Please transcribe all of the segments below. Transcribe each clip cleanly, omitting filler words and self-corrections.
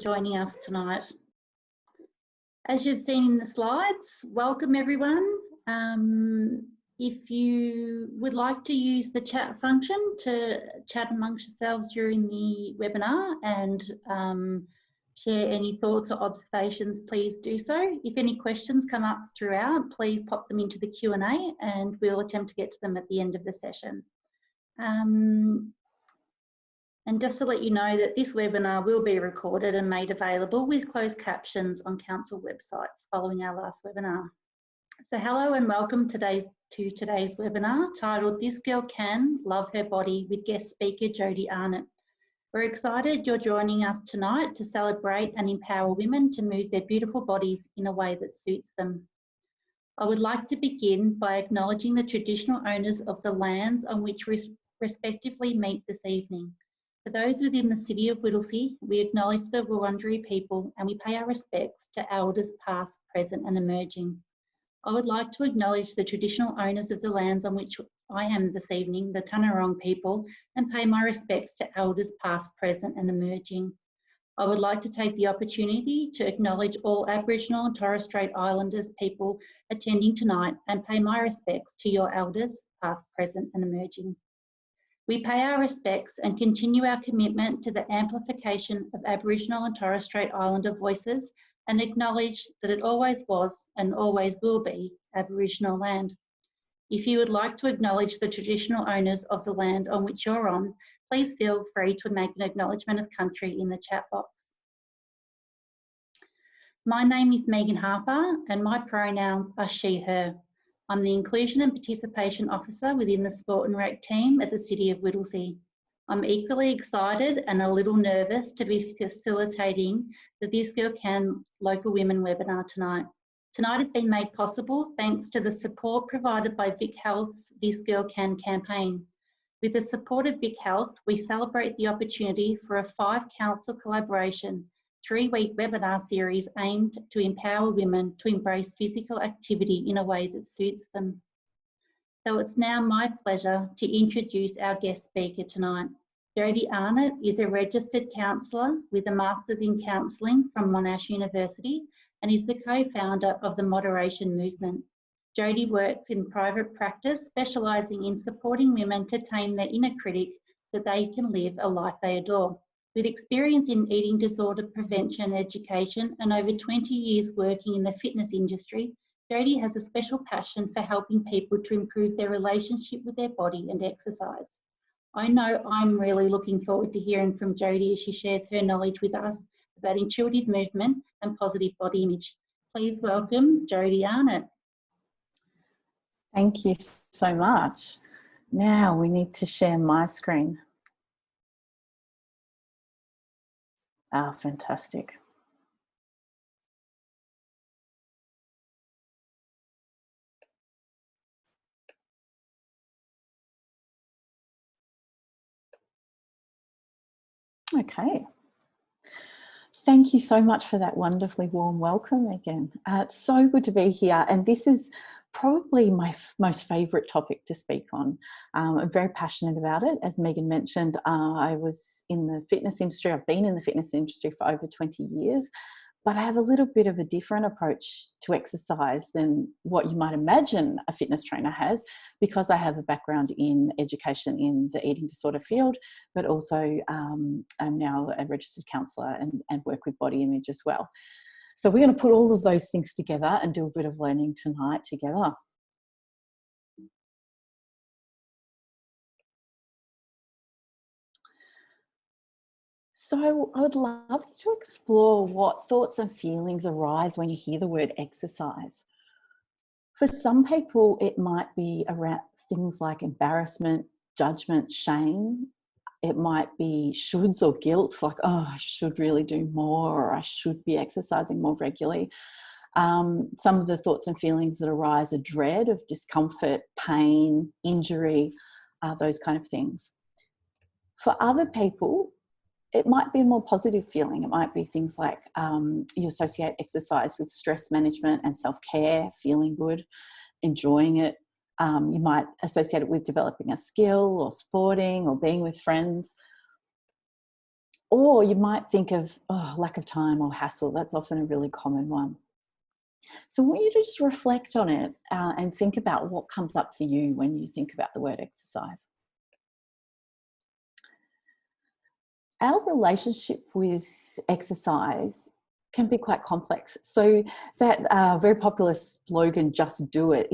joining us tonight. As you've seen in the slides, welcome everyone. If you would like to use the chat function to chat amongst yourselves during the webinar and share any thoughts or observations, please do so. If any questions come up throughout, please pop them into the Q&A and we'll attempt to get to them at the end of the session. And just to let you know that this webinar will be recorded and made available with closed captions on council websites following our last webinar. So hello and welcome to today's webinar titled This Girl Can Love Her Body with guest speaker Jodie Arnot. We're excited you're joining us tonight to celebrate and empower women to move their beautiful bodies in a way that suits them. I would like to begin by acknowledging the traditional owners of the lands on which we respectively meet this evening. For those within the city of Whittlesea, we acknowledge the Wurundjeri people and we pay our respects to elders past, present and emerging. I would like to acknowledge the traditional owners of the lands on which I am this evening, the Tanarong people, and pay my respects to elders past, present and emerging. I would like to take the opportunity to acknowledge all Aboriginal and Torres Strait Islanders people attending tonight and pay my respects to your elders past, present and emerging. We pay our respects and continue our commitment to the amplification of Aboriginal and Torres Strait Islander voices and acknowledge that it always was and always will be Aboriginal land. If you would like to acknowledge the traditional owners of the land on which you're on, please feel free to make an acknowledgement of country in the chat box. My name is Megan Harper and my pronouns are she, her. I'm the Inclusion and Participation Officer within the Sport and Rec team at the City of Whittlesea. I'm equally excited and a little nervous to be facilitating the This Girl Can Local Women webinar tonight. Tonight has been made possible thanks to the support provided by Vic Health's This Girl Can campaign. With the support of Vic Health, we celebrate the opportunity for a 5-council collaboration 3-week webinar series aimed to empower women to embrace physical activity in a way that suits them. So it's now my pleasure to introduce our guest speaker tonight. Jodie Arnot is a registered counsellor with a Masters in Counselling from Monash University and is the co-founder of the Moderation Movement. Jodie works in private practice, specialising in supporting women to tame their inner critic so they can live a life they adore. With experience in eating disorder prevention and education and over 20 years working in the fitness industry, Jodie has a special passion for helping people to improve their relationship with their body and exercise. I know I'm really looking forward to hearing from Jodie as she shares her knowledge with us about intuitive movement and positive body image. Please welcome Jodie Arnot. Thank you so much. Now we need to share my screen. Ah, fantastic. Okay. Thank you so much for that wonderfully warm welcome again. It's so good to be here, and this is probably my most favourite topic to speak on. I'm very passionate about it. As Megan mentioned, I was in the fitness industry. I've been in the fitness industry for over 20 years, but I have a little bit of a different approach to exercise than what you might imagine a fitness trainer has, because I have a background in education in the eating disorder field, but also I'm now a registered counsellor and work with body image as well. So we're going to put all of those things together and do a bit of learning tonight together. So I would love to explore what thoughts and feelings arise when you hear the word exercise. For some people, it might be around things like embarrassment, judgment, shame. It might be shoulds or guilt, like, oh, I should really do more, or I should be exercising more regularly. Some of the thoughts and feelings that arise are dread of discomfort, pain, injury, those kind of things. For other people, it might be a more positive feeling. It might be things like you associate exercise with stress management and self-care, feeling good, enjoying it. You might associate it with developing a skill or sporting or being with friends. Or you might think of lack of time or hassle. That's often a really common one. So I want you to just reflect on it and think about what comes up for you when you think about the word exercise. Our relationship with exercise can be quite complex. So that very popular slogan, just do it,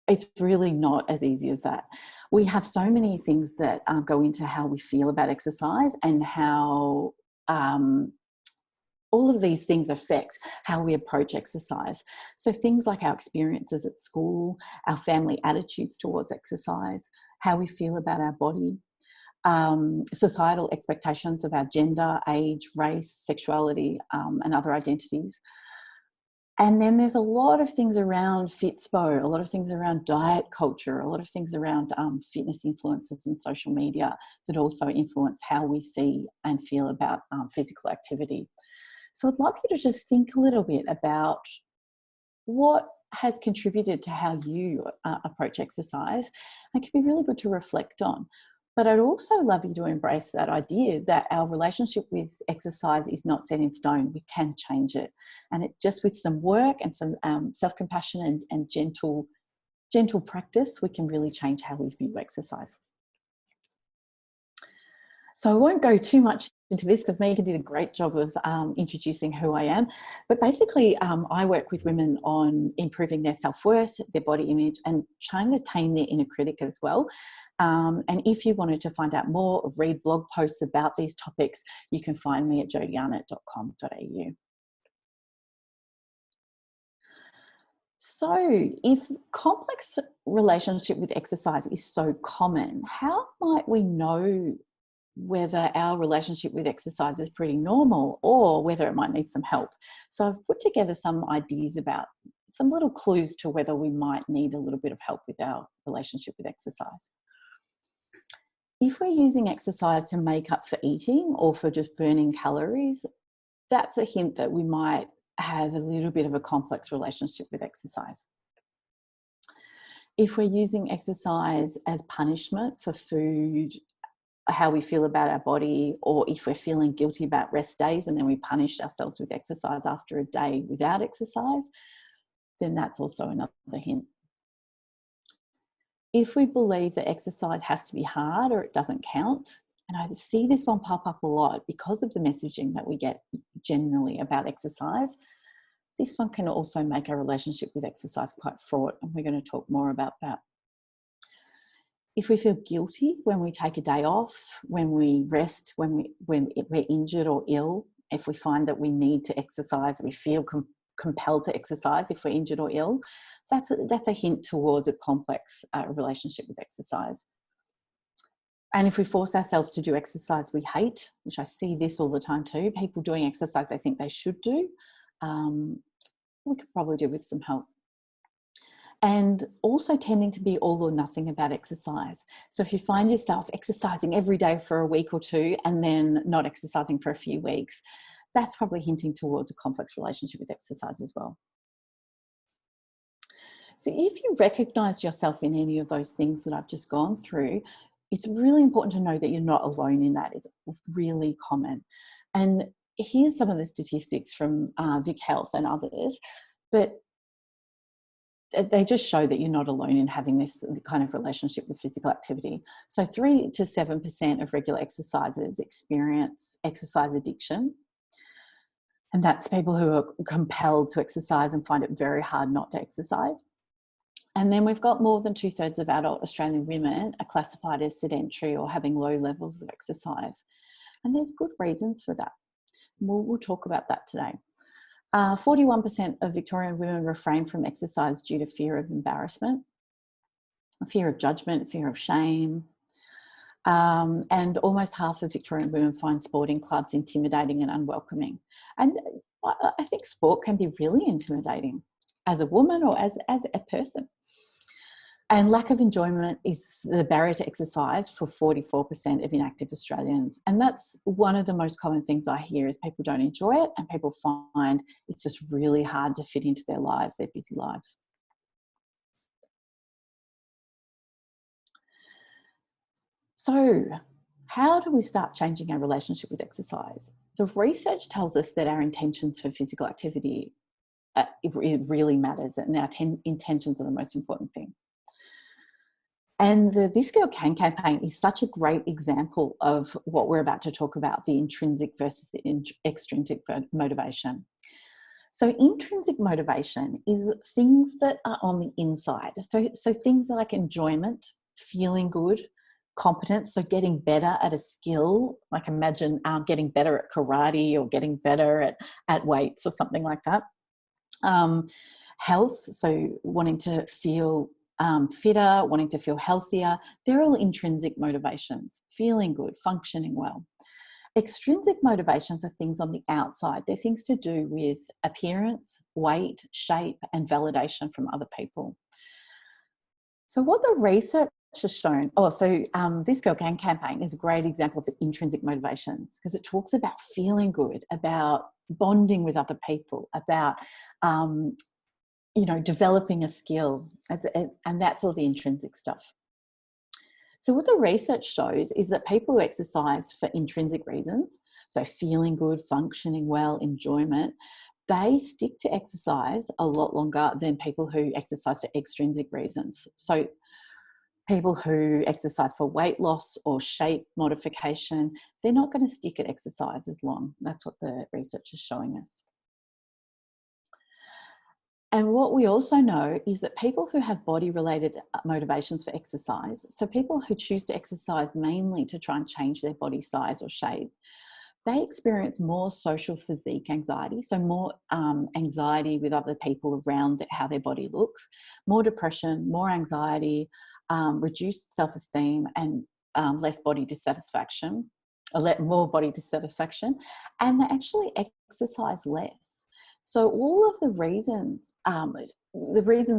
it's really not as easy as that. We have so many things that go into how we feel about exercise and how all of these things affect how we approach exercise. So things like our experiences at school, our family attitudes towards exercise, how we feel about our body, societal expectations of our gender, age, race, sexuality, and other identities. And then there's a lot of things around Fitspo, a lot of things around diet culture, a lot of things around fitness influences and social media that also influence how we see and feel about physical activity. So I'd love you to just think a little bit about what has contributed to how you approach exercise. It can be really good to reflect on. But I'd also love you to embrace that idea that our relationship with exercise is not set in stone. We can change it. And it just with some work and some self-compassion and gentle practice, we can really change how we view exercise. So I won't go too much into this because Megan did a great job of introducing who I am. But basically, I work with women on improving their self-worth, their body image, and trying to tame their inner critic as well. And if you wanted to find out more or read blog posts about these topics, you can find me at jodiearnot.com.au. So if complex relationship with exercise is so common, how might we know whether our relationship with exercise is pretty normal or whether it might need some help? So I've put together some ideas about some little clues to whether we might need a little bit of help with our relationship with exercise. If we're using exercise to make up for eating or for just burning calories, that's a hint that we might have a little bit of a complex relationship with exercise. If we're using exercise as punishment for food, how we feel about our body, or if we're feeling guilty about rest days and then we punish ourselves with exercise after a day without exercise, then that's also another hint. If we believe that exercise has to be hard or it doesn't count, and I see this one pop up a lot because of the messaging that we get generally about exercise, this one can also make our relationship with exercise quite fraught, and we're going to talk more about that. If we feel guilty when we take a day off, when we rest, when we're injured or ill, if we find that we need to exercise, we feel compelled to exercise if we're injured or ill, that's a hint towards a complex relationship with exercise. And if we force ourselves to do exercise we hate, which I see this all the time too, people doing exercise they think they should do, we could probably do with some help. And also tending to be all or nothing about exercise. So if you find yourself exercising every day for a week or two and then not exercising for a few weeks, that's probably hinting towards a complex relationship with exercise as well. So if you recognize yourself in any of those things that I've just gone through, it's really important to know that you're not alone in that. It's really common. And here's some of the statistics from Vic Health and others, but they just show that you're not alone in having this kind of relationship with physical activity. So 3 to 7% of regular exercisers experience exercise addiction. And that's people who are compelled to exercise and find it very hard not to exercise. And then we've got more than 2/3 of adult Australian women are classified as sedentary or having low levels of exercise. And there's good reasons for that. We'll talk about that today. 41% of Victorian women refrain from exercise due to fear of embarrassment, fear of judgement, fear of shame. And almost half of Victorian women find sporting clubs intimidating and unwelcoming. And I think sport can be really intimidating as a woman or as a person. And lack of enjoyment is the barrier to exercise for 44% of inactive Australians. And that's one of the most common things I hear is people don't enjoy it and people find it's just really hard to fit into their lives, their busy lives. So How do we start changing our relationship with exercise? The research tells us that our intentions for physical activity, it really matters, and our intentions are the most important thing. And the This Girl Can campaign is such a great example of what we're about to talk about, the intrinsic versus the extrinsic motivation. So intrinsic motivation is things that are on the inside. So things like enjoyment, feeling good, competence, so getting better at a skill, like imagine getting better at karate or getting better at weights or something like that. Health, so wanting to feel fitter, wanting to feel healthier, they're all intrinsic motivations, feeling good, functioning well. Extrinsic motivations are things on the outside. They're things to do with appearance, weight, shape, and validation from other people. So what the research has shown, This Girl Can campaign is a great example of the intrinsic motivations, because it talks about feeling good, about bonding with other people, about developing a skill, and that's all the intrinsic stuff. So what the research shows is that people who exercise for intrinsic reasons, so feeling good, functioning well, enjoyment, they stick to exercise a lot longer than people who exercise for extrinsic reasons. So people who exercise for weight loss or shape modification, they're not going to stick at exercise as long. That's what the research is showing us. And what we also know is that people who have body-related motivations for exercise, so people who choose to exercise mainly to try and change their body size or shape, they experience more social physique anxiety, so more anxiety with other people around how their body looks, more depression, more anxiety, reduced self-esteem, and less body dissatisfaction, more body dissatisfaction, and they actually exercise less. So all of the reasons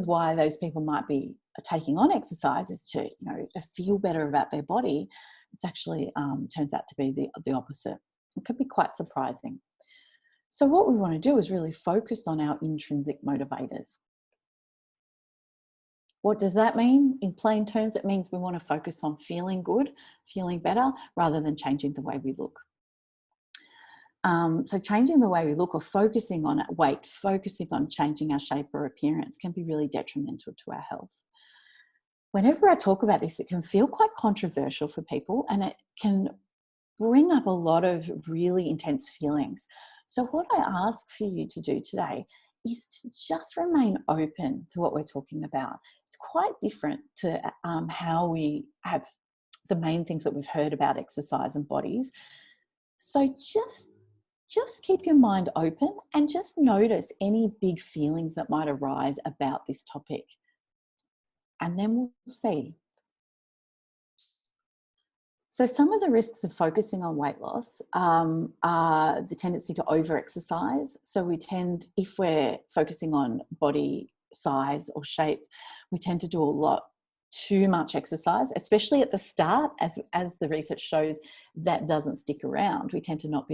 why those people might be taking on exercise is to feel better about their body. It's actually turns out to be the opposite. It could be quite surprising. So what we want to do is really focus on our intrinsic motivators. What does that mean? In plain terms, it means we want to focus on feeling good, feeling better, rather than changing the way we look. So changing the way we look or focusing on weight, focusing on changing our shape or appearance can be really detrimental to our health. Whenever I talk about this, it can feel quite controversial for people, and it can bring up a lot of really intense feelings. So what I ask for you to do today is to just remain open to what we're talking about. It's quite different to how we have the main things that we've heard about exercise and bodies. So just keep your mind open and just notice any big feelings that might arise about this topic. And then we'll see. So some of the risks of focusing on weight loss are the tendency to over-exercise. So if we're focusing on body size or shape, we tend to do too much exercise, especially at the start, as the research shows, that doesn't stick around. We tend to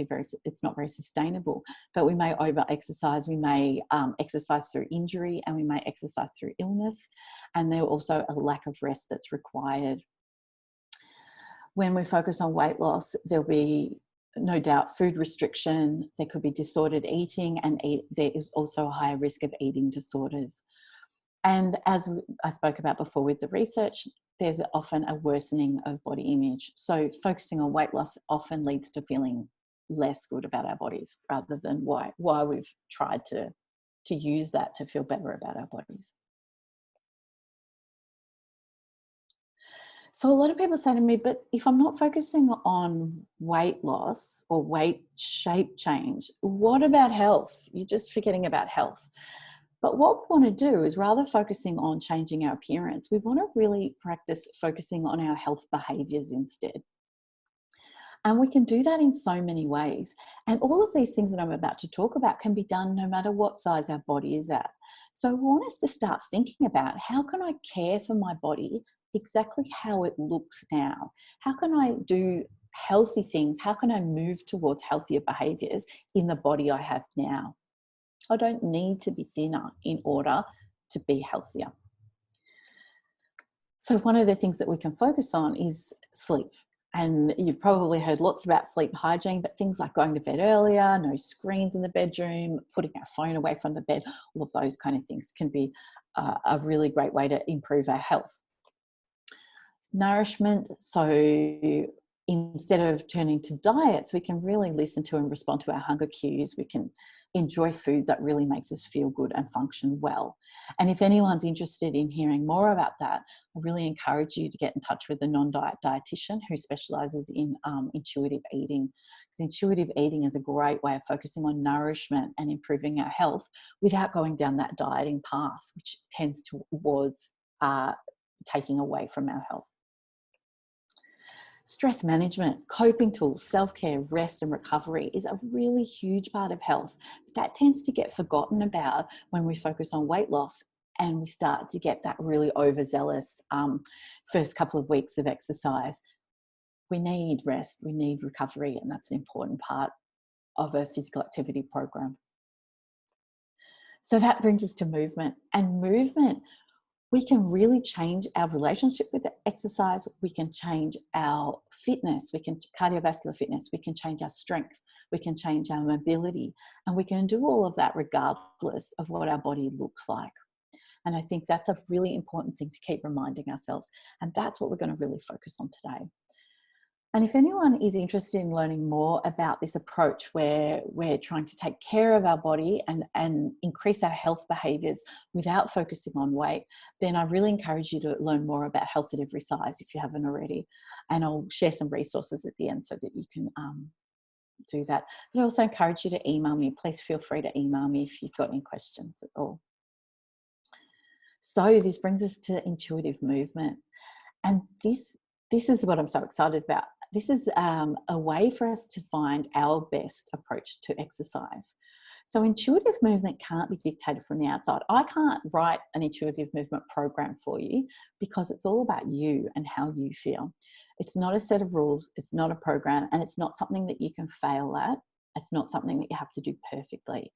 it's not very sustainable, but we may over-exercise. We may exercise through injury, and we may exercise through illness. And there's also a lack of rest that's required. When we focus on weight loss, there'll be no doubt food restriction, there could be disordered eating, and there is also a higher risk of eating disorders. And as I spoke about before with the research, there's often a worsening of body image. So focusing on weight loss often leads to feeling less good about our bodies, rather than why we've tried to use that to feel better about our bodies. So a lot of people say to me, but if I'm not focusing on weight loss or weight shape change, what about health? You're just forgetting about health. But what we want to do is, rather focusing on changing our appearance, we want to really practice focusing on our health behaviours instead. And we can do that in so many ways. And all of these things that I'm about to talk about can be done no matter what size our body is at. So I want us to start thinking about, how can I care for my body exactly how it looks now? How can I do healthy things? How can I move towards healthier behaviours in the body I have now? I don't need to be thinner in order to be healthier. So one of the things that we can focus on is sleep. And you've probably heard lots about sleep hygiene, but things like going to bed earlier, no screens in the bedroom, putting our phone away from the bed, all of those kind of things can be a really great way to improve our health. Nourishment, so instead of turning to diets, we can really listen to and respond to our hunger cues. We can enjoy food that really makes us feel good and function well. And if anyone's interested in hearing more about that, I really encourage you to get in touch with a non-diet dietitian who specialises in intuitive eating. Because intuitive eating is a great way of focusing on nourishment and improving our health without going down that dieting path, which tends towards taking away from our health. Stress management, coping tools, self-care, rest and recovery is a really huge part of health. That tends to get forgotten about when we focus on weight loss and we start to get that really overzealous first couple of weeks of exercise. We need rest, we need recovery, and that's an important part of a physical activity program. So that brings us to movement. And movement, we can really change our relationship with exercise. We can change our fitness, we can cardiovascular fitness, we can change our strength, we can change our mobility, and we can do all of that regardless of what our body looks like. And I think that's a really important thing to keep reminding ourselves. And that's what we're going to really focus on today. And if anyone is interested in learning more about this approach where we're trying to take care of our body and increase our health behaviours without focusing on weight, then I really encourage you to learn more about health at every size if you haven't already. And I'll share some resources at the end so that you can do that. But I also encourage you to email me. Please feel free to email me if you've got any questions at all. So this brings us to intuitive movement. And this is what I'm so excited about. This is a way for us to find our best approach to exercise. So intuitive movement can't be dictated from the outside. I can't write an intuitive movement program for you because it's all about you and how you feel. It's not a set of rules, it's not a program, and it's not something that you can fail at. It's not something that you have to do perfectly.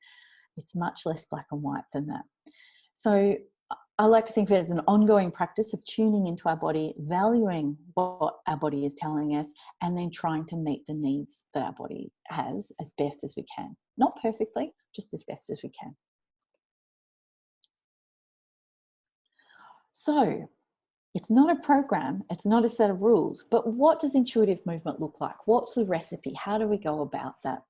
It's much less black and white than that. So I like to think of it as an ongoing practice of tuning into our body, valuing what our body is telling us, and then trying to meet the needs that our body has as best as we can. Not perfectly, just as best as we can. So it's not a program, it's not a set of rules, but what does intuitive movement look like? What's the recipe? How do we go about that?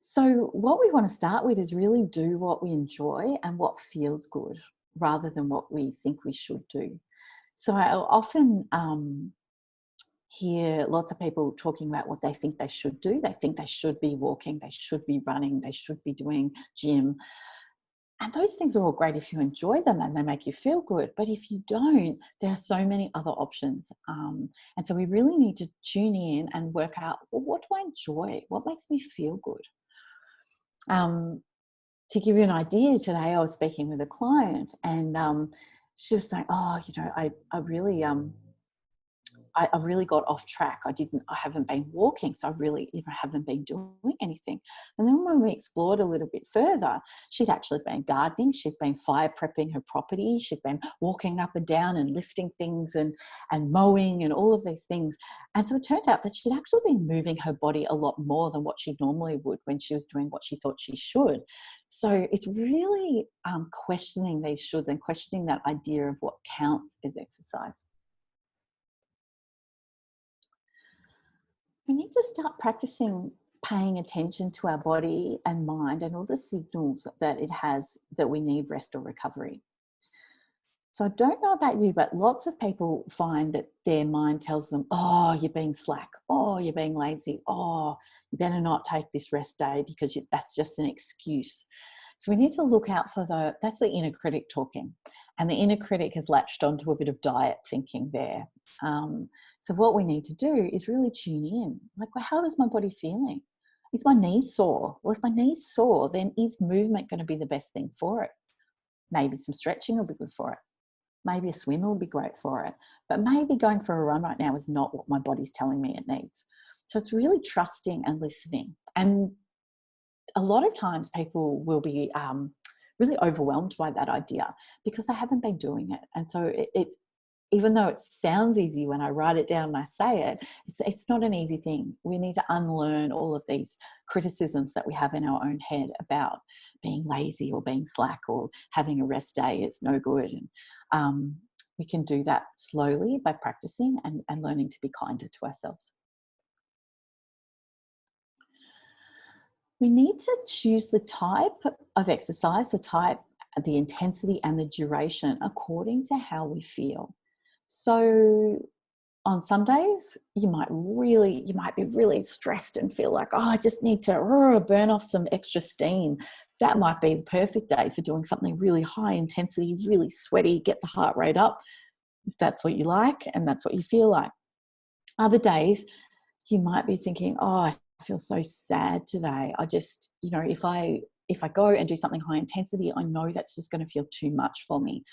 So what we want to start with is really do what we enjoy and what feels good rather than what we think we should do. So I often hear lots of people talking about what they think they should do. They think they should be walking, they should be running, they should be doing gym. And those things are all great if you enjoy them and they make you feel good. But if you don't, there are so many other options. And so we really need to tune in and work out, well, what do I enjoy? What makes me feel good? To give you an idea, today I was speaking with a client and she was saying, oh, you know, I really got off track. I haven't been walking, so I really haven't been doing anything. And then when we explored a little bit further, she'd actually been gardening, she'd been fire prepping her property, she'd been walking up and down and lifting things and mowing and all of these things. And so it turned out that she'd actually been moving her body a lot more than what she normally would when she was doing what she thought she should. So it's really questioning these shoulds and questioning that idea of what counts as exercise. We need to start practicing paying attention to our body and mind and all the signals that it has that we need rest or recovery. So I don't know about you, but lots of people find that their mind tells them, oh, you're being slack. Oh, you're being lazy. Oh, you better not take this rest day because that's just an excuse. So we need to look out for that's the inner critic talking. And the inner critic has latched onto a bit of diet thinking there. So what we need to do is really tune in. Like, well, how is my body feeling? Is my knee sore? Well, if my knee's sore, then is movement going to be the best thing for it? Maybe some stretching will be good for it. Maybe a swim will be great for it. But maybe going for a run right now is not what my body's telling me it needs. So it's really trusting and listening. And a lot of times people will be really overwhelmed by that idea because they haven't been doing it. And so even though it sounds easy when I write it down and I say it, it's not an easy thing. We need to unlearn all of these criticisms that we have in our own head about being lazy or being slack or having a rest day. It's no good. And we can do that slowly by practicing and learning to be kinder to ourselves. We need to choose the type of exercise, the intensity and the duration according to how we feel. So on some days, you might be really stressed and feel like, oh, I just need to burn off some extra steam. That might be the perfect day for doing something really high intensity, really sweaty, get the heart rate up, if that's what you like and that's what you feel like. Other days, you might be thinking, oh, I feel so sad today. I just, if I go and do something high intensity, I know that's just going to feel too much for me.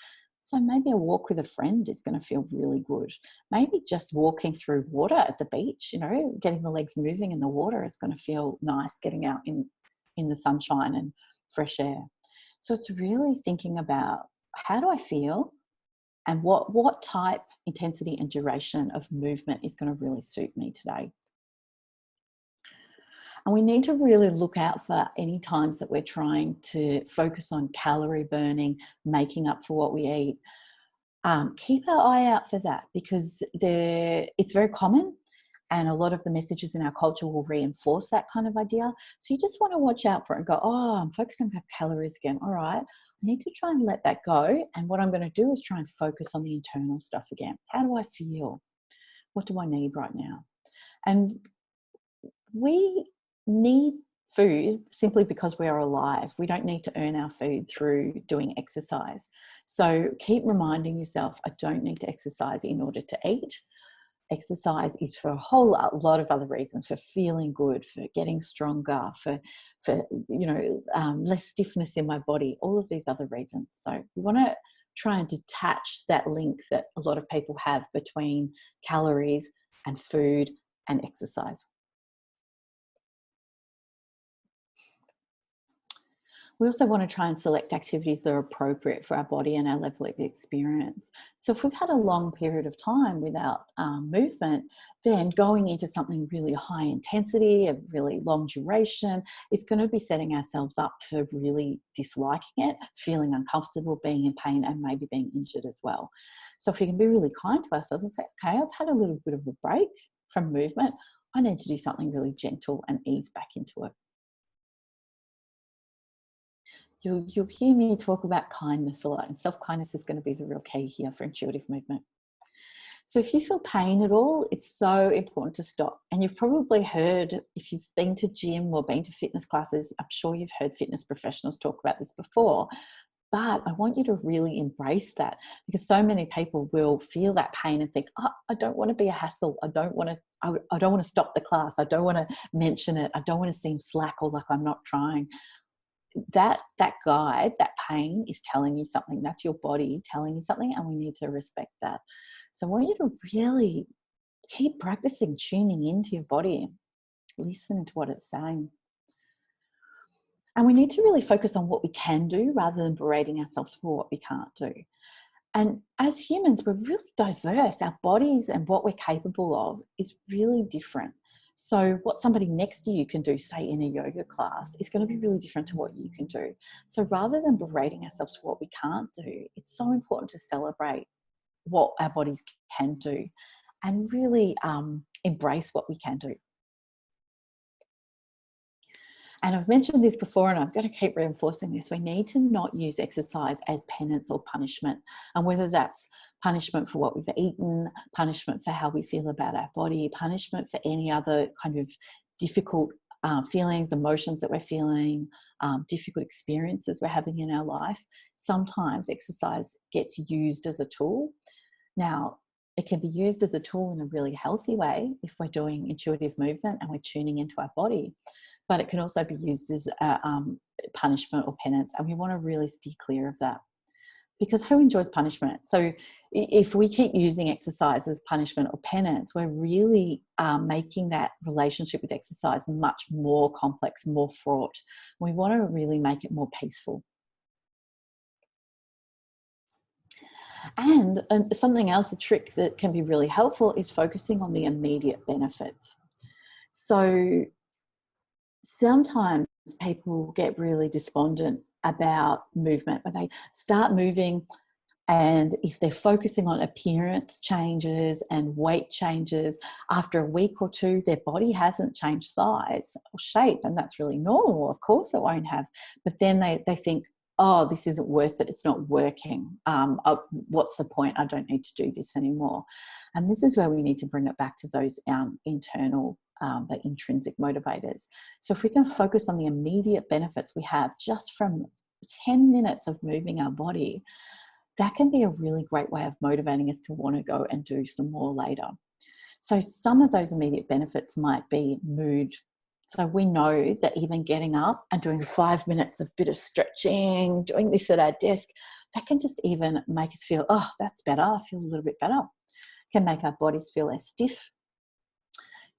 So maybe a walk with a friend is going to feel really good. Maybe just walking through water at the beach, getting the legs moving in the water is going to feel nice, getting out in the sunshine and fresh air. So it's really thinking about, how do I feel? And what type, intensity and duration of movement is going to really suit me today. And we need to really look out for any times that we're trying to focus on calorie burning, making up for what we eat. Keep our eye out for that, because it's very common, and a lot of the messages in our culture will reinforce that kind of idea. So you just want to watch out for it and go, oh, I'm focusing on calories again. All right, I need to try and let that go. And what I'm going to do is try and focus on the internal stuff again. How do I feel? What do I need right now? And we need food simply because we are alive. We don't need to earn our food through doing exercise. So keep reminding yourself, I don't need to exercise in order to eat. Exercise is for a whole lot of other reasons, for feeling good, for getting stronger, for less stiffness in my body, all of these other reasons. So we want to try and detach that link that a lot of people have between calories and food and exercise. We also want to try and select activities that are appropriate for our body and our level of experience. So if we've had a long period of time without movement, then going into something really high intensity, a really long duration, it's going to be setting ourselves up for really disliking it, feeling uncomfortable, being in pain, and maybe being injured as well. So if we can be really kind to ourselves and say, okay, I've had a little bit of a break from movement, I need to do something really gentle and ease back into it. You'll hear me talk about kindness a lot, and self-kindness is going to be the real key here for intuitive movement. So if you feel pain at all, it's so important to stop. And you've probably heard, if you've been to gym or been to fitness classes, I'm sure you've heard fitness professionals talk about this before, but I want you to really embrace that, because so many people will feel that pain and think, oh, I don't want to be a hassle. I don't want to stop the class. I don't want to mention it. I don't want to seem slack or like I'm not trying. That guide, that pain is telling you something. That's your body telling you something, and we need to respect that. So I want you to really keep practicing tuning into your body, listen to what it's saying. And we need to really focus on what we can do rather than berating ourselves for what we can't do. And as humans, we're really diverse. Our bodies and what we're capable of is really different. So what somebody next to you can do, say in a yoga class, is going to be really different to what you can do. So rather than berating ourselves for what we can't do, it's so important to celebrate what our bodies can do and really embrace what we can do. And I've mentioned this before, and I'm going to keep reinforcing this. We need to not use exercise as penance or punishment. And whether that's punishment for what we've eaten, punishment for how we feel about our body, punishment for any other kind of difficult feelings, emotions that we're feeling, difficult experiences we're having in our life, sometimes exercise gets used as a tool. Now, it can be used as a tool in a really healthy way if we're doing intuitive movement and we're tuning into our body. But it can also be used as a punishment or penance, and we want to really steer clear of that, because who enjoys punishment? So if we keep using exercise as punishment or penance, we're really making that relationship with exercise much more complex, more fraught. We want to really make it more peaceful. And something else, a trick that can be really helpful is focusing on the immediate benefits. So sometimes people get really despondent about movement when they start moving, and if they're focusing on appearance changes and weight changes, after a week or two, their body hasn't changed size or shape, and that's really normal. Of course it won't have. But then they think, oh, this isn't worth it. It's not working. What's the point? I don't need to do this anymore. And this is where we need to bring it back to those internal, the intrinsic motivators. So if we can focus on the immediate benefits we have just from 10 minutes of moving our body, that can be a really great way of motivating us to want to go and do some more later. So some of those immediate benefits might be mood. So we know that even getting up and doing 5 minutes of bit of stretching, doing this at our desk, that can just even make us feel, oh, that's better. I feel a little bit better. Can make our bodies feel less stiff.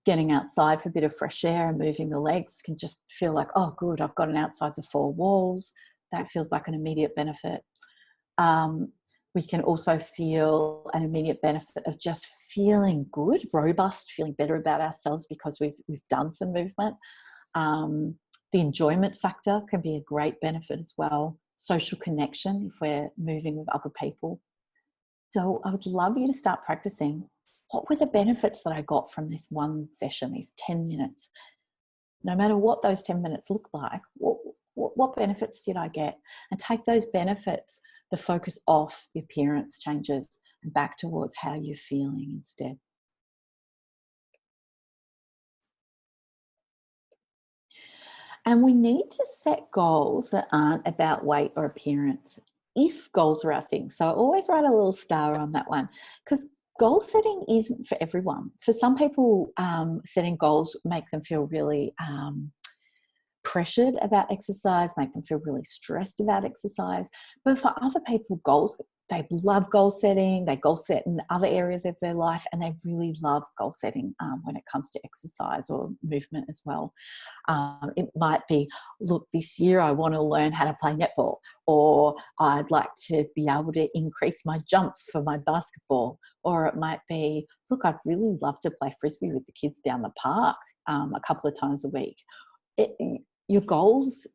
Getting outside for a bit of fresh air and moving the legs can just feel like, oh, good, I've gotten outside the four walls. That feels like an immediate benefit. We can also feel an immediate benefit of just feeling good, robust, feeling better about ourselves because we've done some movement. The enjoyment factor can be a great benefit as well. Social connection, if we're moving with other people. So I would love you to start practicing. What were the benefits that I got from this one session, these 10 minutes? No matter what those 10 minutes look like, what benefits did I get? And take those benefits, the focus off the appearance changes and back towards how you're feeling instead. And we need to set goals that aren't about weight or appearance, if goals are our thing. So I always write a little star on that one, because goal setting isn't for everyone. For some people, setting goals make them feel really pressured about exercise, make them feel really stressed about exercise. But for other people, goals, they love goal setting, they goal set in other areas of their life, and they really love goal setting when it comes to exercise or movement as well. It might be, look, this year I want to learn how to play netball, or I'd like to be able to increase my jump for my basketball. Or it might be, look, I'd really love to play frisbee with the kids down the park a couple of times a week. Your goals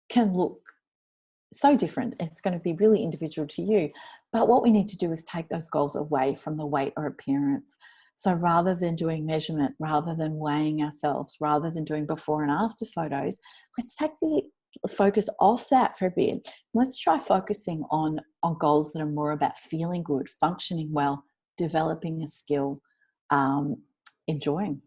can look so different. It's going to be really individual to you. But what we need to do is take those goals away from the weight or appearance. So rather than doing measurement, rather than weighing ourselves, rather than doing before and after photos, let's take the focus off that for a bit. Let's try focusing on goals that are more about feeling good, functioning well, developing a skill, enjoying.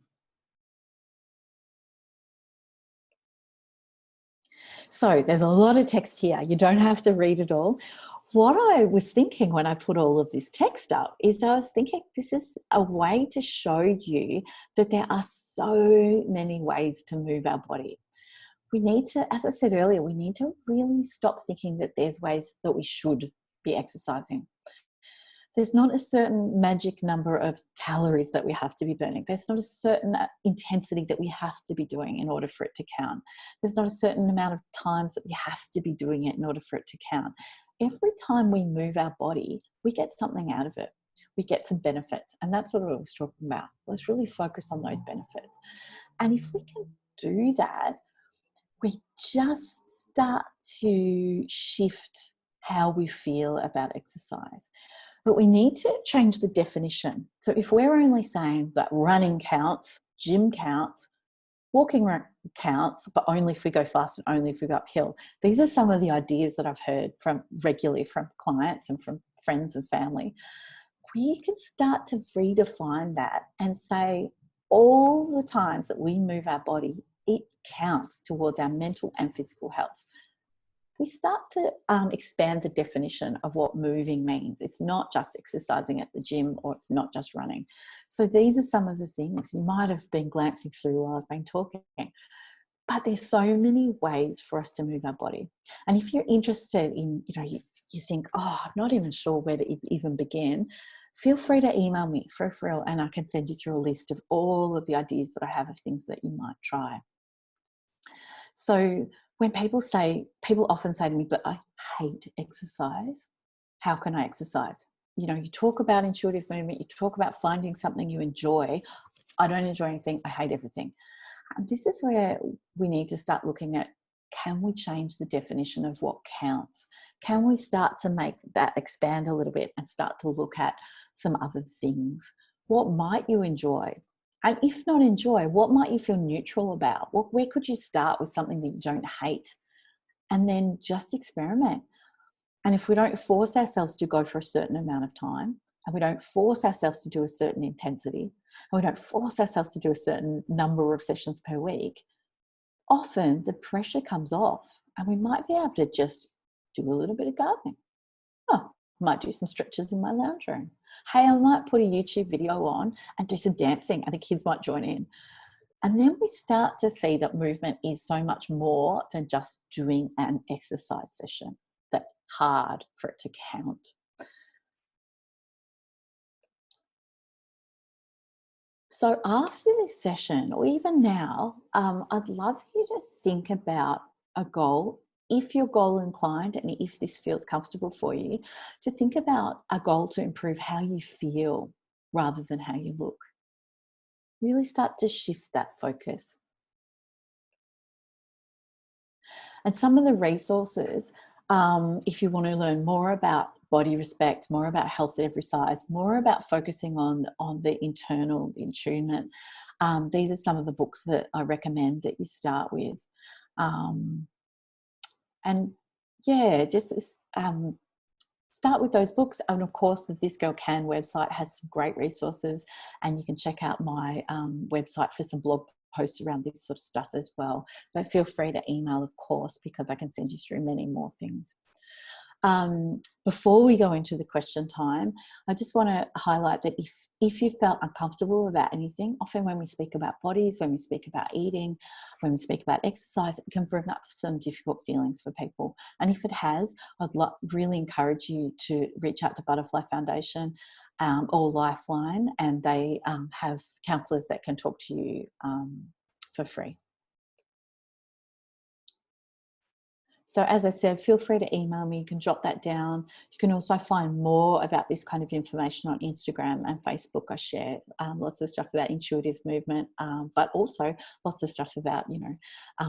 So there's a lot of text here. You don't have to read it all. What I was thinking when I put all of this text up is I was thinking this is a way to show you that there are so many ways to move our body. We need to, as I said earlier, we need to really stop thinking that there's ways that we should be exercising. There's not a certain magic number of calories that we have to be burning. There's not a certain intensity that we have to be doing in order for it to count. There's not a certain amount of times that we have to be doing it in order for it to count. Every time we move our body, we get something out of it. We get some benefits. And that's what I was talking about. Let's really focus on those benefits. And if we can do that, we just start to shift how we feel about exercise. But we need to change the definition. So if we're only saying that running counts, gym counts, walking counts, but only if we go fast and only if we go uphill. These are some of the ideas that I've heard regularly from clients and from friends and family. We can start to redefine that and say all the times that we move our body, it counts towards our mental and physical health. We start to expand the definition of what moving means. It's not just exercising at the gym, or it's not just running. So these are some of the things you might have been glancing through while I've been talking. But there's so many ways for us to move our body. And if you're interested in, you think, oh, I'm not even sure where to even begin, feel free to email me for free, and I can send you through a list of all of the ideas that I have of things that you might try. So when people often say to me, but I hate exercise. How can I exercise? you know, you talk about intuitive movement, you talk about finding something you enjoy. I don't enjoy anything, I hate everything. And this is where we need to start looking at, can we change the definition of what counts? Can we start to make that expand a little bit and start to look at some other things? What might you enjoy? And if not enjoy, what might you feel neutral about? Where could you start with something that you don't hate? And then just experiment. And if we don't force ourselves to go for a certain amount of time, and we don't force ourselves to do a certain intensity, and we don't force ourselves to do a certain number of sessions per week, often the pressure comes off and we might be able to just do a little bit of gardening. Oh, I might do some stretches in my lounge room. Hey, I might put a YouTube video on and do some dancing and the kids might join in. And then we start to see that movement is so much more than just doing an exercise session. That's hard for it to count. So after this session, or even now, I'd love you to think about a goal. If you're goal inclined and if this feels comfortable for you, to think about a goal to improve how you feel rather than how you look. Really start to shift that focus. And some of the resources, if you want to learn more about body respect, more about health at every size, more about focusing on the internal, the attunement, these are some of the books that I recommend that you start with. And yeah, just start with those books. And of course, the This Girl Can website has some great resources, and you can check out my website for some blog posts around this sort of stuff as well. But feel free to email, of course, because I can send you through many more things. Before we go into the question time, I just want to highlight that if you felt uncomfortable about anything, often when we speak about bodies, when we speak about eating, when we speak about exercise, it can bring up some difficult feelings for people. And if it has, I'd really encourage you to reach out to Butterfly Foundation or Lifeline, and they have counsellors that can talk to you for free. So as I said, feel free to email me. You can jot that down. You can also find more about this kind of information on Instagram and Facebook. I share lots of stuff about intuitive movement, but also lots of stuff about,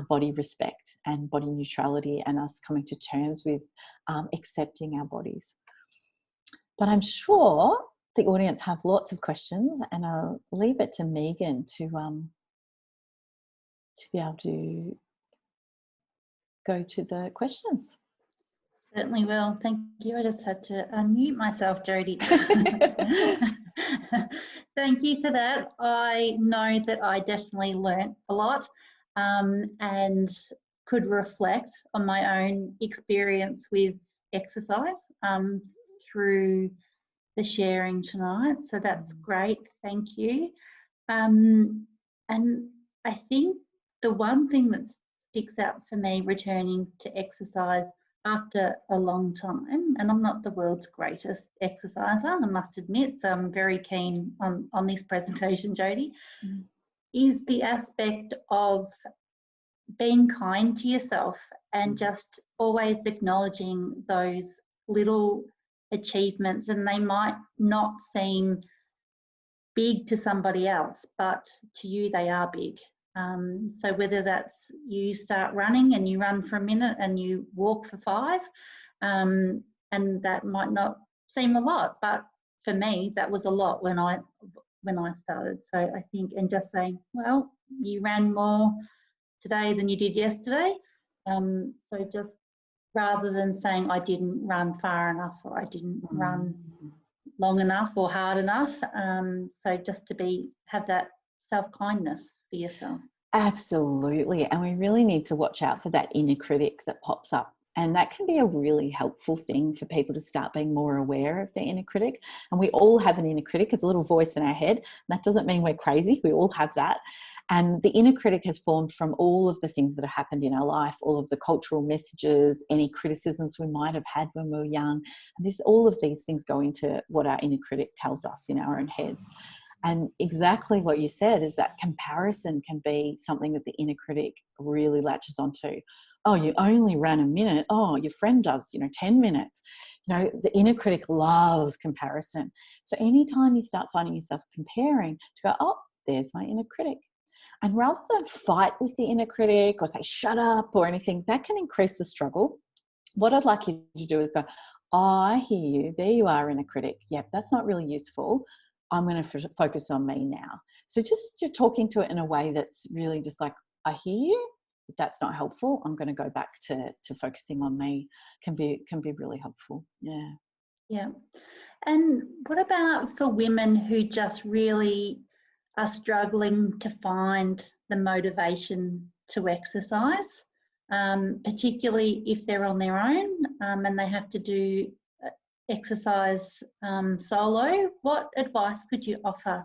body respect and body neutrality and us coming to terms with accepting our bodies. But I'm sure the audience have lots of questions, and I'll leave it to Megan to be able to go to the questions. Certainly will. Thank you. I just had to unmute myself, Jodie. Thank you for that. I know that I definitely learnt a lot and could reflect on my own experience with exercise through the sharing tonight. So that's great. Thank you. And I think the one thing that sticks out for me returning to exercise after a long time, and I'm not the world's greatest exerciser, I must admit, so I'm very keen on this presentation, Jodie, is the aspect of being kind to yourself and just always acknowledging those little achievements, and they might not seem big to somebody else, but to you they are big. So whether that's you start running and you run for a minute and you walk for 5, and that might not seem a lot, but for me that was a lot when I started. So I think, and just saying, well, you ran more today than you did yesterday. So just rather than saying I didn't run far enough or I didn't run long enough or hard enough. So just to have that self-kindness for yourself. Absolutely. And we really need to watch out for that inner critic that pops up. And that can be a really helpful thing for people to start being more aware of their inner critic. And we all have an inner critic. It's a little voice in our head. And that doesn't mean we're crazy. We all have that. And the inner critic has formed from all of the things that have happened in our life, all of the cultural messages, any criticisms we might have had when we were young. And all of these things go into what our inner critic tells us in our own heads. And exactly what you said is that comparison can be something that the inner critic really latches onto. Oh, you only ran a minute. Oh, your friend does, 10 minutes. The inner critic loves comparison. So anytime you start finding yourself comparing, to go, oh, there's my inner critic. And rather than fight with the inner critic or say, shut up or anything, that can increase the struggle. What I'd like you to do is go, oh, I hear you. There you are, inner critic. Yep, that's not really useful. I'm going to focus on me now. So just you're talking to it in a way that's really just like, I hear you. If that's not helpful, I'm going to go back to focusing on me. Can be really helpful. Yeah. Yeah. And what about for women who just really are struggling to find the motivation to exercise, particularly if they're on their own and they have to do exercise solo? What advice could you offer?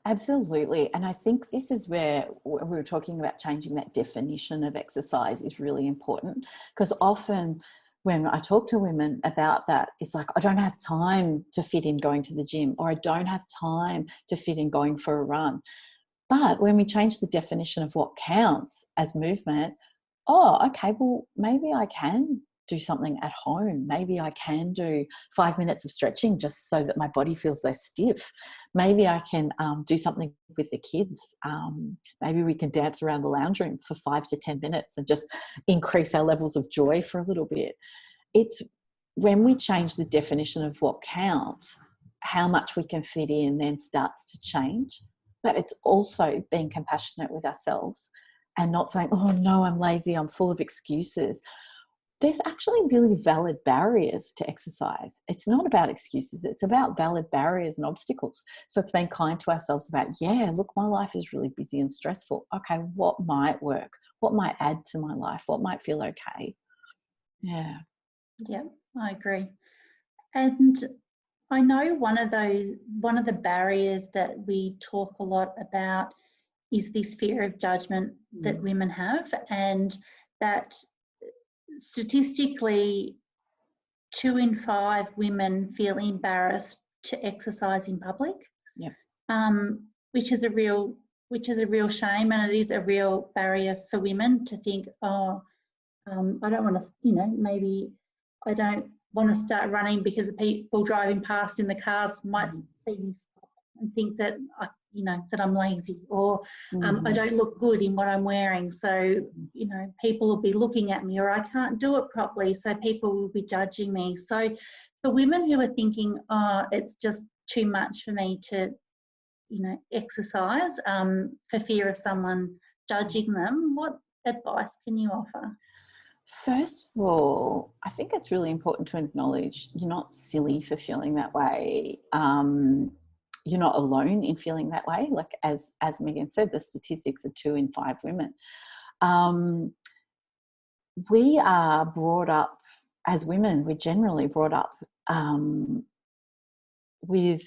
Absolutely. And I think this is where we were talking about changing that definition of exercise is really important, because often when I talk to women about that, it's like, I don't have time to fit in going to the gym, or I don't have time to fit in going for a run. But when we change the definition of what counts as movement, oh, okay, well, maybe I can do something at home. Maybe I can do 5 minutes of stretching just so that my body feels less stiff. Maybe I can do something with the kids. Maybe we can dance around the lounge room for 5 to 10 minutes and just increase our levels of joy for a little bit. It's when we change the definition of what counts, how much we can fit in then starts to change. But it's also being compassionate with ourselves and not saying, oh no, I'm lazy, I'm full of excuses. There's actually really valid barriers to exercise. It's not about excuses. It's about valid barriers and obstacles. So it's being kind to ourselves about, yeah, look, my life is really busy and stressful. Okay, what might work? What might add to my life? What might feel okay? Yeah. Yeah, I agree. And I know one of the barriers that we talk a lot about is this fear of judgment that women have, and that statistically 2 in 5 women feel embarrassed to exercise in public. Yep. Which is a real shame, and it is a real barrier for women to think, oh, I don't want to, maybe I don't want to start running because the people driving past in the cars might see me and think that that I'm lazy, or I don't look good in what I'm wearing. So, people will be looking at me, or I can't do it properly, so people will be judging me. So for women who are thinking, oh, it's just too much for me to, exercise for fear of someone judging them, what advice can you offer? First of all, I think it's really important to acknowledge you're not silly for feeling that way. You're not alone in feeling that way. Like as Megan said, the statistics are 2 in 5 women. We are brought up as women. We're generally brought up with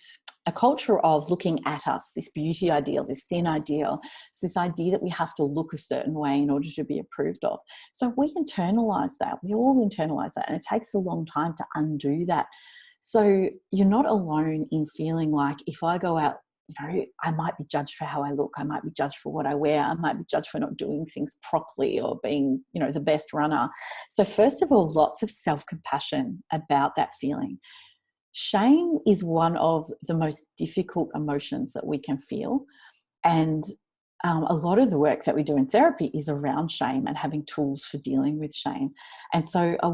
a culture of looking at us, this beauty ideal, this thin ideal. It's this idea that we have to look a certain way in order to be approved of. So we internalize that. We all internalize that, and it takes a long time to undo that. So you're not alone in feeling like, if I go out, I might be judged for how I look. I might be judged for what I wear. I might be judged for not doing things properly or being, the best runner. So first of all, lots of self-compassion about that feeling. Shame is one of the most difficult emotions that we can feel. And a lot of the work that we do in therapy is around shame and having tools for dealing with shame. And so I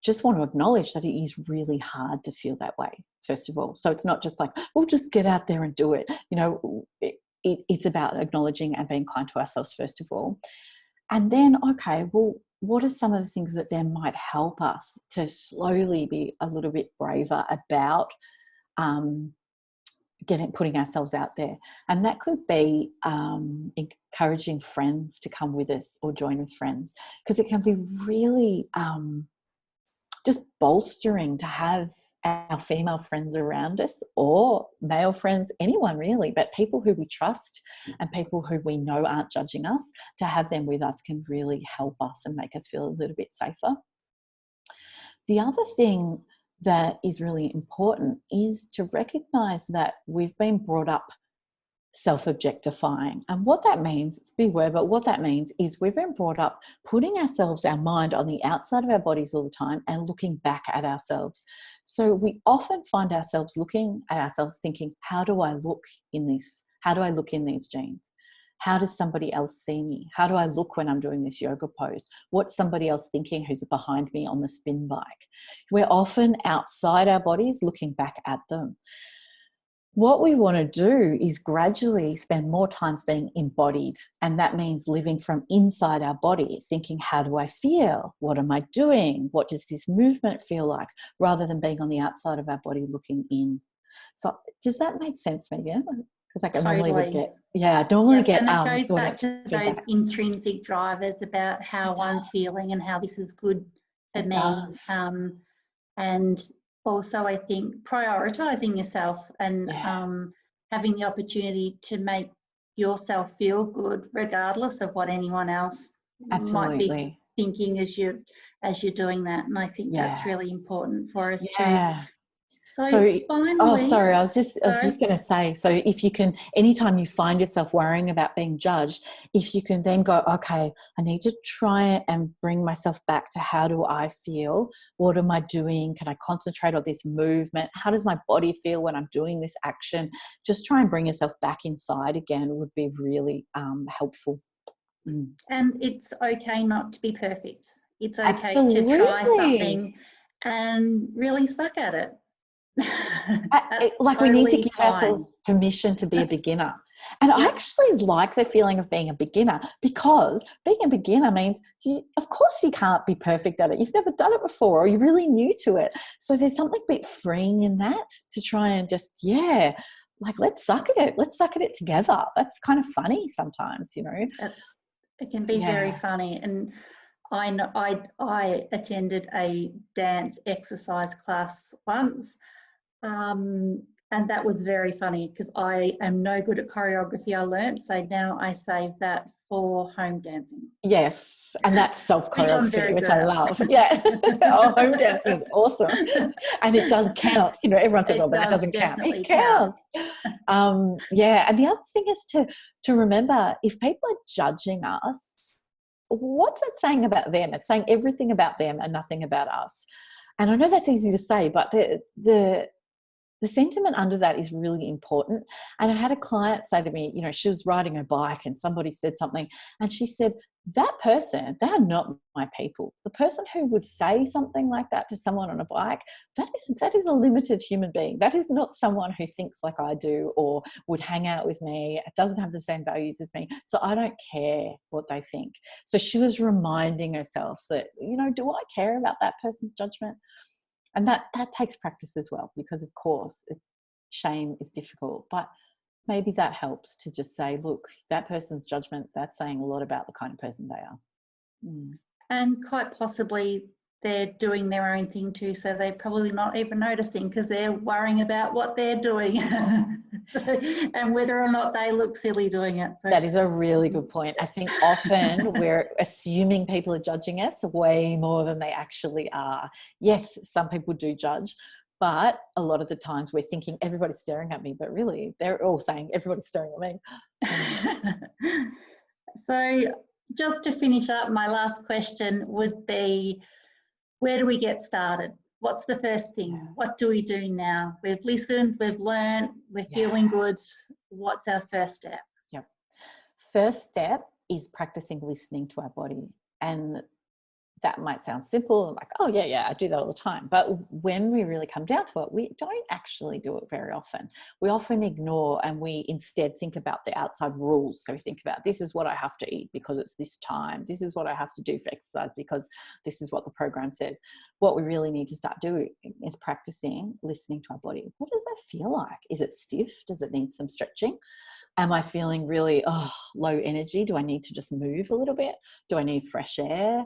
just want to acknowledge that it is really hard to feel that way, first of all. So it's not just like, we'll just get out there and do it. It's about acknowledging and being kind to ourselves, first of all. And then, okay, well, what are some of the things that then might help us to slowly be a little bit braver about putting ourselves out there? And that could be encouraging friends to come with us or join with friends, because it can be really just bolstering to have our female friends around us, or male friends, anyone really, but people who we trust and people who we know aren't judging us, to have them with us can really help us and make us feel a little bit safer. The other thing that is really important is to recognize that we've been brought up self-objectifying. And what that means, it's a big word, but what that means is we've been brought up putting ourselves, our mind, on the outside of our bodies all the time and looking back at ourselves. So we often find ourselves looking at ourselves thinking, how do I look in this? How do I look in these jeans? How does somebody else see me? How do I look when I'm doing this yoga pose? What's somebody else thinking who's behind me on the spin bike? We're often outside our bodies looking back at them. What we want to do is gradually spend more time being embodied. And that means living from inside our body, thinking, how do I feel? What am I doing? What does this movement feel like? Rather than being on the outside of our body looking in. So does that make sense, Megan? Because like Totally. I normally would get, and it goes back to those intrinsic drivers about how I'm feeling and how this is good for me. And also, I think prioritising yourself and having the opportunity to make yourself feel good, regardless of what anyone else might be thinking as you're doing that. And I think that's really important for us too. So finally, I was just going to say, so if you can, anytime you find yourself worrying about being judged, if you can then go, okay, I need to try and bring myself back to how do I feel? What am I doing? Can I concentrate on this movement? How does my body feel when I'm doing this action? Just try and bring yourself back inside again would be really helpful. And it's okay not to be perfect. It's okay to try something and really suck at it. Like totally we need to give ourselves permission to be a beginner. And I actually like the feeling of being a beginner, because being a beginner means of course you can't be perfect at it. You've never done it before, or you're really new to it. So there's something a bit freeing in that, to try and just like let's suck at it. Let's suck at it together. That's kind of funny sometimes, you know. It can be very funny. And I attended a dance exercise class once. And that was very funny, because I am no good at choreography, I learnt. So now I save that for home dancing. Yes, and that's self-choreography, which I love. Home dancing is awesome. And it does count. You know, everyone says, that doesn't count. It counts. And the other thing is to remember, if people are judging us, what's it saying about them? It's saying everything about them and nothing about us. And I know that's easy to say, but the sentiment under that is really important. And I had a client say to me, you know, she was riding her bike and somebody said something, and she said, that person, they're not my people. The person who would say something like that to someone on a bike, that is a limited human being. That is not someone who thinks like I do or would hang out with me. It doesn't have the same values as me. So I don't care what they think. So she was reminding herself that, you know, do I care about that person's judgment? And that takes practice as well, because of course shame is difficult, but maybe that helps to just say, look, that person's judgment, that's saying a lot about the kind of person they are. And quite possibly they're doing their own thing too, so they're probably not even noticing, because they're worrying about what they're doing and whether or not they look silly doing it. So, that is a really good point. I think often we're assuming people are judging us way more than they actually are. Yes, some people do judge, but a lot of the times we're thinking everybody's staring at me, but really they're all saying everybody's staring at me. So just to finish up, my last question would be, where do we get started? What's the first thing? What do we do now? We've listened, we've learned, we're feeling good. What's our first step? First step is practicing listening to our body. And that might sound simple, like, oh I do that all the time. But when we really come down to it, we don't actually do it very often. We often ignore, and we instead think about the outside rules. So we think about, this is what I have to eat because it's this time. This is what I have to do for exercise because this is what the program says. What we really need to start doing is practicing listening to our body. What does that feel like? Is it stiff? Does it need some stretching? Am I feeling really low energy? Do I need to just move a little bit? Do I need fresh air?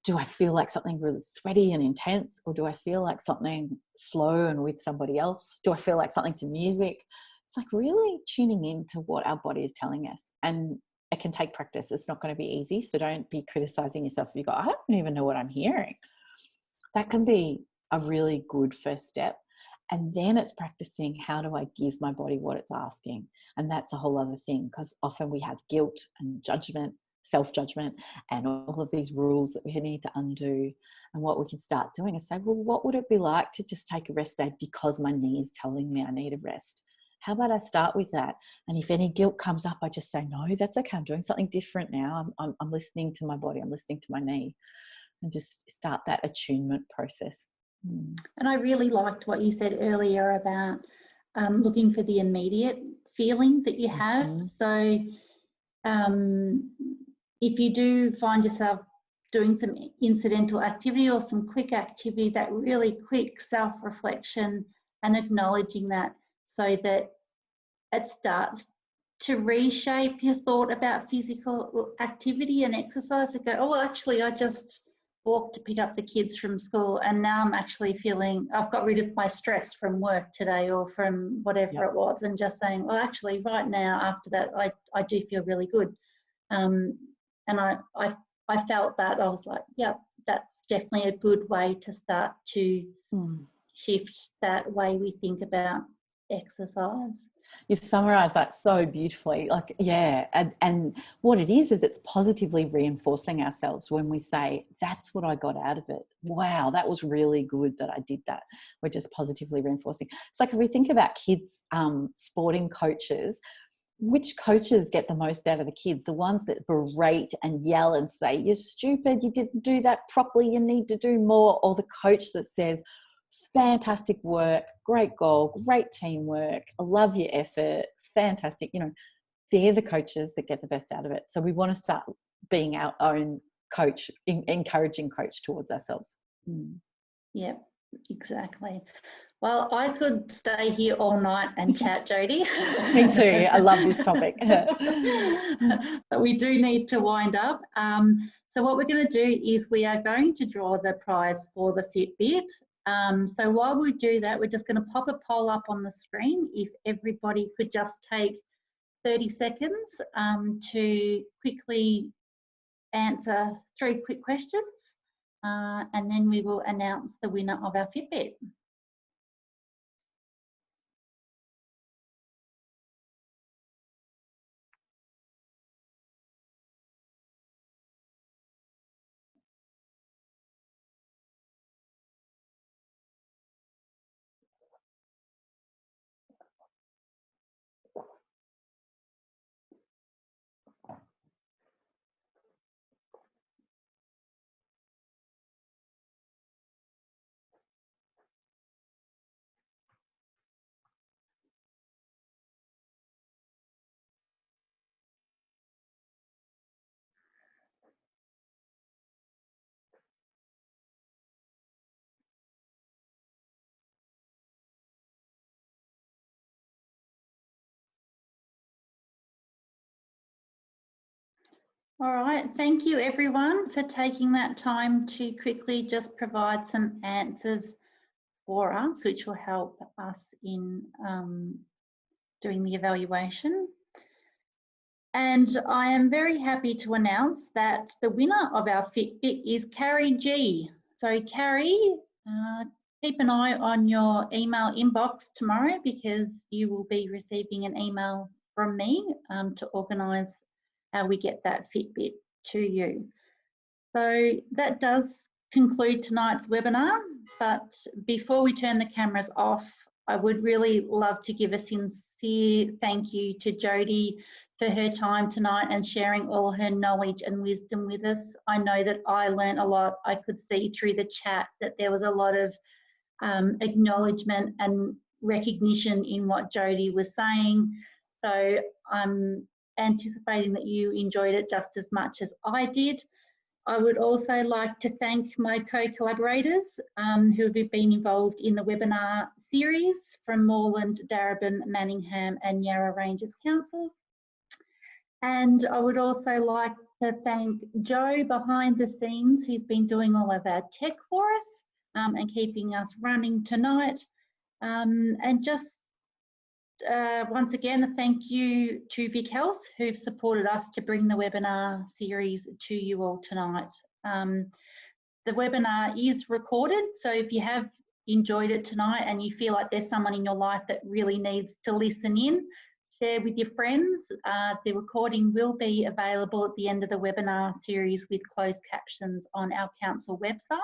Do I feel like something really sweaty and intense, or do I feel like something slow and with somebody else? Do I feel like something to music? It's like really tuning in to what our body is telling us. And it can take practice. It's not going to be easy. So don't be criticizing yourself if you go, I don't even know what I'm hearing. That can be a really good first step. And then it's practicing, how do I give my body what it's asking? And that's a whole other thing, because often we have guilt and judgment, self-judgment, and all of these rules that we need to undo. And what we can start doing is say, well, what would it be like to just take a rest day because my knee is telling me I need a rest? How about I start with that? And if any guilt comes up, I just say, no, that's okay. I'm doing something different now. I'm listening to my body. I'm listening to my knee, and just start that attunement process. And I really liked what you said earlier about looking for the immediate feeling that you have. So if you do find yourself doing some incidental activity or some quick activity, that really quick self-reflection and acknowledging that, so that it starts to reshape your thought about physical activity and exercise. To go, oh, well, actually, I just walked to pick up the kids from school, and now I'm actually feeling, I've got rid of my stress from work today or from whatever it was, and just saying, well, actually, right now, after that, I do feel really good. And I felt that. I was like, yeah, that's definitely a good way to start to shift that way we think about exercise. You've summarised that so beautifully. Like, yeah, and what it is it's positively reinforcing ourselves when we say, that's what I got out of it. Wow, that was really good that I did that. We're just positively reinforcing. It's like if we think about kids, sporting coaches, which coaches get the most out of the kids? The ones that berate and yell and say, you're stupid, you didn't do that properly, you need to do more, or the coach that says, fantastic work, great goal, great teamwork, I love your effort, fantastic. You know, they're the coaches that get the best out of it. So we want to start being our own coach, encouraging coach towards ourselves. Yeah, exactly. Well, I could stay here all night and chat, Jodie. Me too. I love this topic. But we do need to wind up. So what we're going to do is we are going to draw the prize for the Fitbit. So while we do that, we're just going to pop a poll up on the screen. If everybody could just take 30 seconds to quickly answer 3 quick questions, and then we will announce the winner of our Fitbit. All right, thank you everyone for taking that time to quickly just provide some answers for us, which will help us in doing the evaluation. And I am very happy to announce that the winner of our Fitbit is Carrie G. So Carrie, keep an eye on your email inbox tomorrow, because you will be receiving an email from me to organise how we get that Fitbit to you. So that does conclude tonight's webinar, but before we turn the cameras off, I would really love to give a sincere thank you to Jodie for her time tonight and sharing all her knowledge and wisdom with us. I know that I learned a lot. I could see through the chat that there was a lot of acknowledgement and recognition in what Jodie was saying. So I'm anticipating that you enjoyed it just as much as I did. I would also like to thank my co-collaborators who have been involved in the webinar series from Moreland, Darebin, Manningham and Yarra Ranges Councils. And I would also like to thank Joe behind the scenes, who's been doing all of our tech for us and keeping us running tonight. And just once again, a thank you to Vic Health, who've supported us to bring the webinar series to you all tonight. The webinar is recorded, so if you have enjoyed it tonight and you feel like there's someone in your life that really needs to listen in, share with your friends. The recording will be available at the end of the webinar series with closed captions on our council website.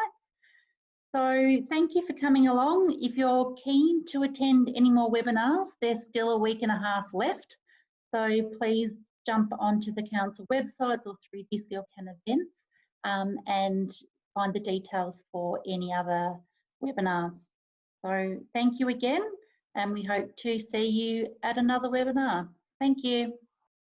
So thank you for coming along. If you're keen to attend any more webinars, there's still a week and a half left. So please jump onto the council websites or through this or can events and find the details for any other webinars. So thank you again, and we hope to see you at another webinar. Thank you.